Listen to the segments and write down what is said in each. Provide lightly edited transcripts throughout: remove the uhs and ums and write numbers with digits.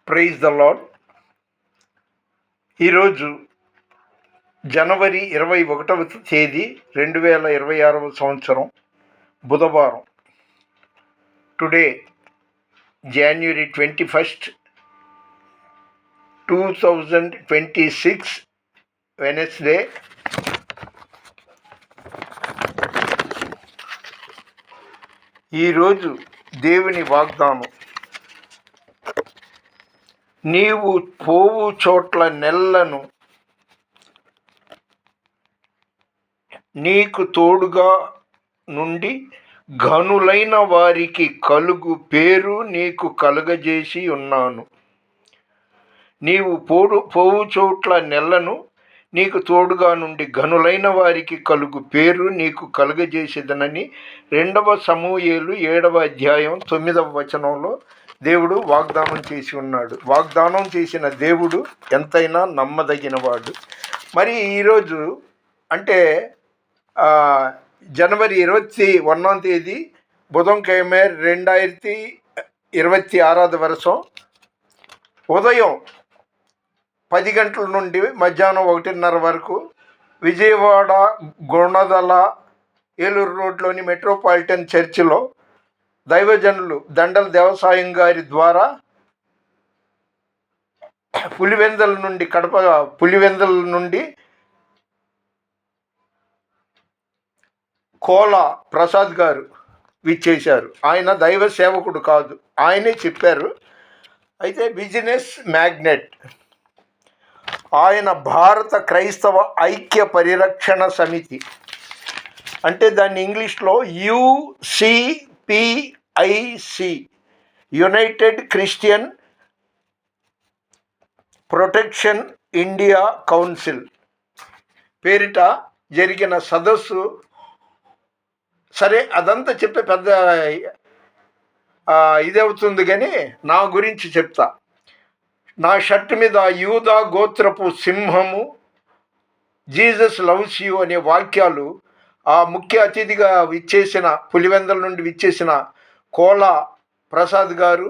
Praise the lord. ఈరోజు జనవరి 21వ తేదీ 2026వ సంవత్సరం బుధవారం. Today January 21st, 2026 Wednesday. ఈరోజు దేవుని వాగ్దానం, నీవు పోవు చోట్ల నెల్లను నీకు తోడుగా నుండి ఘనులైన వారికి కలుగు పేరు నీకు కలుగజేసి ఉన్నాను. నీవు పోవు చోట్ల నెల్లను నీకు తోడుగా నుండి ఘనులైన వారికి కలుగు పేరు నీకు కలుగజేసేదనని 2 సమూయేలు 7వ అధ్యాయం 9వ వచనంలో దేవుడు వాగ్దానం చేసి ఉన్నాడు. వాగ్దానం చేసిన దేవుడు ఎంతైనా నమ్మదగినవాడు. మరి ఈరోజు అంటే జనవరి 21వ తేదీ బుధంకిழமை 2026 வருஷம் ఉదయం 10 గంటల నుండి మధ్యాహ్నం 1:30 వరకు విజయవాడ గుణదల ఏలూరు రోడ్లోని మెట్రోపాలిటన్ చర్చిలో దైవజనులు దండల దేవసాయం గారి ద్వారా కడప పులివెందల నుండి కోల ప్రసాద్ గారు విచ్చేశారు. ఆయన దైవ సేవకుడు కాదు, ఆయనే చెప్పారు. అయితే బిజినెస్ మ్యాగ్నెట్. ఆయన భారత క్రైస్తవ ఐక్య పరిరక్షణ సమితి అంటే దాన్ని ఇంగ్లీష్లో UCPIC, United Christian protection India council పేరిట జరిగిన సదస్సు. సరే, అదంతా చెప్తే పెద్ద ఇదవుతుంది, కానీ నా గురించి చెప్తా. నా షర్ట్ మీద యూదా గోత్రపు సింహము, జీసస్ లవ్స్ యూ అనే వాక్యాలు ఆ ముఖ్య అతిథిగా పులివెందల నుండి విచ్చేసిన కోల ప్రసాద్ గారు,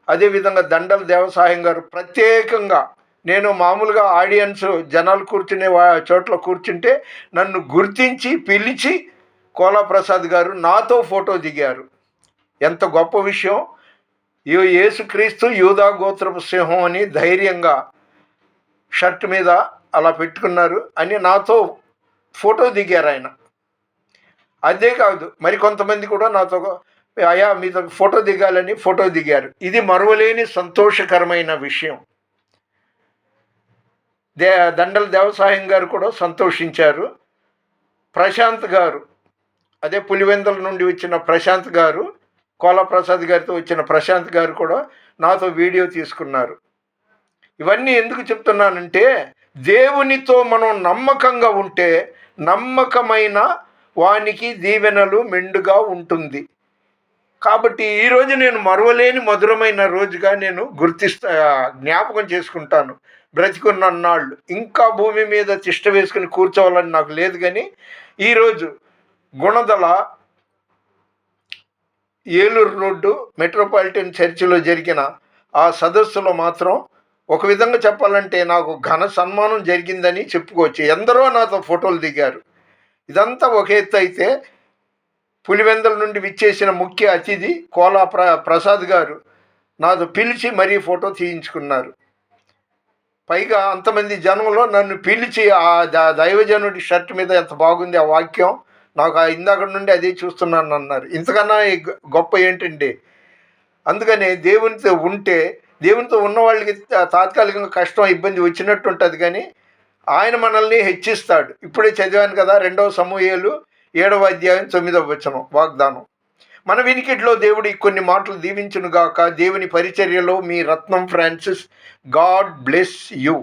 అదేవిధంగా దండల దేవసాయం గారు ప్రత్యేకంగా, నేను మామూలుగా ఆడియన్స్ జనాలు కూర్చునే చోట్ల కూర్చుంటే నన్ను గుర్తించి పిలిచి కోల ప్రసాద్ గారు నాతో ఫోటో దిగారు. ఎంత గొప్ప విషయం! యేసుక్రీస్తు యూదా గోత్రపు సింహం అని ధైర్యంగా షర్ట్ మీద అలా పెట్టుకున్నారు అని నాతో ఫోటో దిగారు ఆయన. అదే కాదు, మరి కొంతమంది కూడా నాతో అయా మీతో ఫోటో దిగాలని ఫోటో దిగారు. ఇది మరువలేని సంతోషకరమైన విషయం. దండల దేవసాయం గారు కూడా సంతోషించారు. ప్రశాంత్ గారు, అదే పులివెందల నుండి వచ్చిన ప్రశాంత్ గారు, కోల ప్రసాద్ గారితో వచ్చిన ప్రశాంత్ గారు కూడా నాతో వీడియో తీసుకున్నారు. ఇవన్నీ ఎందుకు చెప్తున్నానంటే, దేవునితో మనం నమ్మకంగా ఉంటే నమ్మకమైన వానికి దీవెనలు మెండుగా ఉంటుంది. కాబట్టి ఈరోజు నేను మరువలేని మధురమైన రోజుగా నేను జ్ఞాపకం చేసుకుంటాను. బ్రతికున్న నాళ్ళు ఇంకా భూమి మీద తిష్ట వేసుకుని కూర్చోవాలని నాకు లేదు, కానీ ఈరోజు గుణదల ఏలూరు రోడ్డు మెట్రోపాలిటన్ చర్చిలో జరిగిన ఆ సదస్సులో మాత్రం ఒక విధంగా చెప్పాలంటే నాకు ఘన సన్మానం జరిగిందని చెప్పుకోవచ్చు. ఎందరో నాతో ఫోటోలు దిగారు. ఇదంతా ఒక ఎత్తు అయితే, పులివెందల నుండి విచ్చేసిన ముఖ్య అతిథి కోల ప్రసాద్ గారు నాతో పిలిచి మరీ ఫోటో తీయించుకున్నారు. పైగా అంతమంది జనంలో నన్ను పిలిచి ఆ దైవజనుడి షర్ట్ మీద ఎంత బాగుంది ఆ వాక్యం, నాకు ఇందాక నుండి అదే చూస్తున్నాను అన్నారు. ఇంతకన్నా గొప్ప ఏంటండి? అందుకనే దేవునితో ఉన్న వాళ్ళకి తాత్కాలికంగా కష్టం ఇబ్బంది వచ్చినట్టు ఉంటుంది, కానీ ఆయన మనల్ని హెచ్చిస్తాడు. ఇప్పుడే చదివాను కదా, 2 సమూయేలు 7వ అధ్యాయం 9వ వచనం వాగ్దానం. మన వినికిడిలో దేవుడి కొన్ని మాటలు దీవించునుగాక. దేవుని పరిచర్యలో మీ రత్నం ఫ్రాన్సిస్. God bless you.